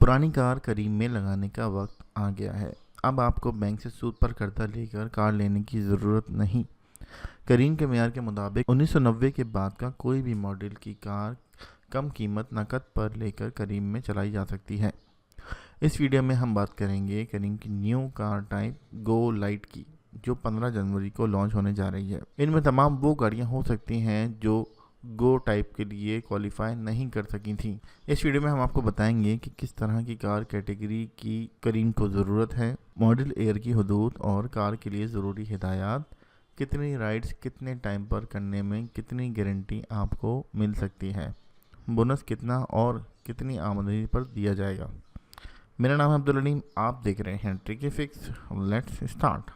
पुरानी कार करीब में लगाने का वक्त आ गया है। अब आपको बैंक से सूद पर कर्जा लेकर कार लेने की ज़रूरत नहीं। करीम के मेयार के मुताबिक 1990 के बाद का कोई भी मॉडल की कार कम कीमत नकद पर लेकर करीम में चलाई जा सकती है। इस वीडियो में हम बात करेंगे करीम की न्यू कार टाइप गो लाइट की, जो 15 जनवरी को लॉन्च होने जा रही है। इनमें तमाम वो गाड़ियां हो सकती हैं जो गो टाइप के लिए क्वालिफाई नहीं कर सकी थी। इस वीडियो में हम आपको बताएंगे कि किस तरह की कार कैटेगरी की करीम को ज़रूरत है, मॉडल एयर की हदूद और कार के लिए ज़रूरी हिदायत, कितनी राइड्स कितने टाइम पर करने में कितनी गारंटी आपको मिल सकती है, बोनस कितना और कितनी आमदनी पर दिया जाएगा। मेरा नाम है अब्दुल अलीम, आप देख रहे हैं tricky fix. Let's start.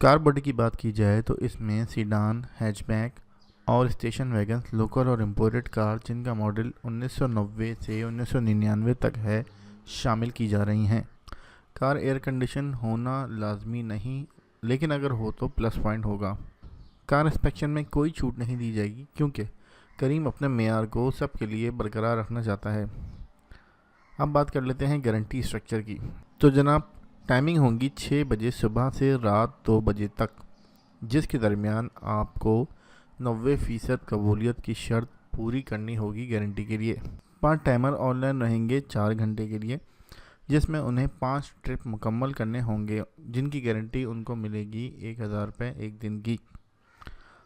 Car body की बात की जाए तो इसमें सीडान, हैचबैक और स्टेशन वैगन लोकल और इम्पोर्टेड कार जिनका मॉडल 1990 से 1999 तक है शामिल की जा रही हैं। कार एयर कंडीशन होना लाजमी नहीं, लेकिन अगर हो तो प्लस पॉइंट होगा। कार इंस्पेक्शन में कोई छूट नहीं दी जाएगी क्योंकि करीम अपने मेयार को सब के लिए बरकरार रखना चाहता है। अब बात कर लेते हैं गारंटी स्ट्रक्चर की। तो जनाब, टाइमिंग होगी 6 बजे सुबह से रात 2 बजे तक, जिसके दरमियान आपको 90% कबूलियत की शर्त पूरी करनी होगी गारंटी के लिए। 5 टाइमर ऑनलाइन रहेंगे 4 घंटे के लिए, जिसमें उन्हें 5 ट्रिप मुकम्मल करने होंगे, जिनकी गारंटी उनको मिलेगी 1000 रुपये एक दिन की।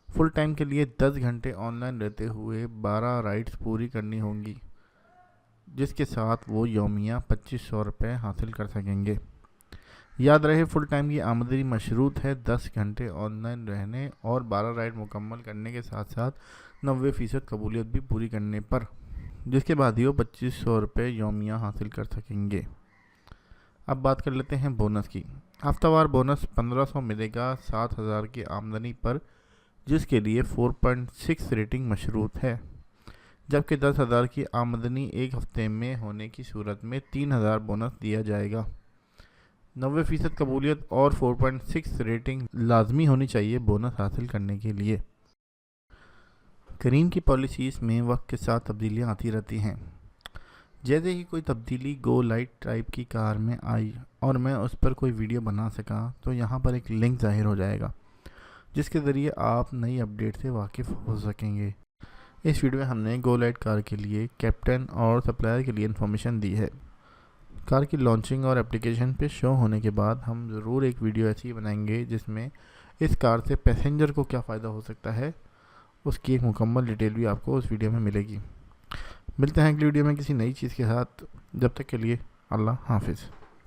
फुल टाइम के लिए 10 घंटे ऑनलाइन रहते हुए 12 राइड्स पूरी करनी होंगी, जिसके साथ वो यौमिया 2500 रुपये हासिल कर सकेंगे। याद रहे, फुल टाइम की आमदनी मशरूत है 10 घंटे ऑनलाइन रहने और 12 राइड मुकम्मल करने के साथ साथ 90% कबूलियत भी पूरी करने पर, जिसके बाद ही वो 2500 रुपये यौमिया हासिल कर सकेंगे। अब बात कर लेते हैं बोनस की। हफ्तावार बोनस 1500 मिलेगा 7000 की आमदनी पर, जिसके लिए 4.6 रेटिंग मशरूत है, जबकि 10,000 की आमदनी एक हफ्ते में होने की सूरत में 3000 बोनस दिया जाएगा। 90% कबूलियत और 4.6 रेटिंग लाजमी होनी चाहिए बोनस हासिल करने के लिए। करीम की पॉलिसीज़ में वक्त के साथ तब्दीलियां आती रहती हैं। जैसे ही कोई तब्दीली गो लाइट टाइप की कार में आई और मैं उस पर कोई वीडियो बना सका, तो यहाँ पर एक लिंक ज़ाहिर हो जाएगा, जिसके ज़रिए आप नई अपडेट से वाकिफ़ हो सकेंगे। इस वीडियो में हमने गो लाइट कार के लिए कैप्टन और सप्लायर के लिए इन्फॉर्मेशन दी है। कार की लॉन्चिंग और एप्लीकेशन पे शो होने के बाद हम ज़रूर एक वीडियो ऐसी बनाएंगे जिसमें इस कार से पैसेंजर को क्या फ़ायदा हो सकता है, उसकी एक मुकम्मल डिटेल भी आपको उस वीडियो में मिलेगी। मिलते हैं अगली वीडियो में किसी नई चीज़ के साथ। जब तक के लिए अल्लाह हाफिज़।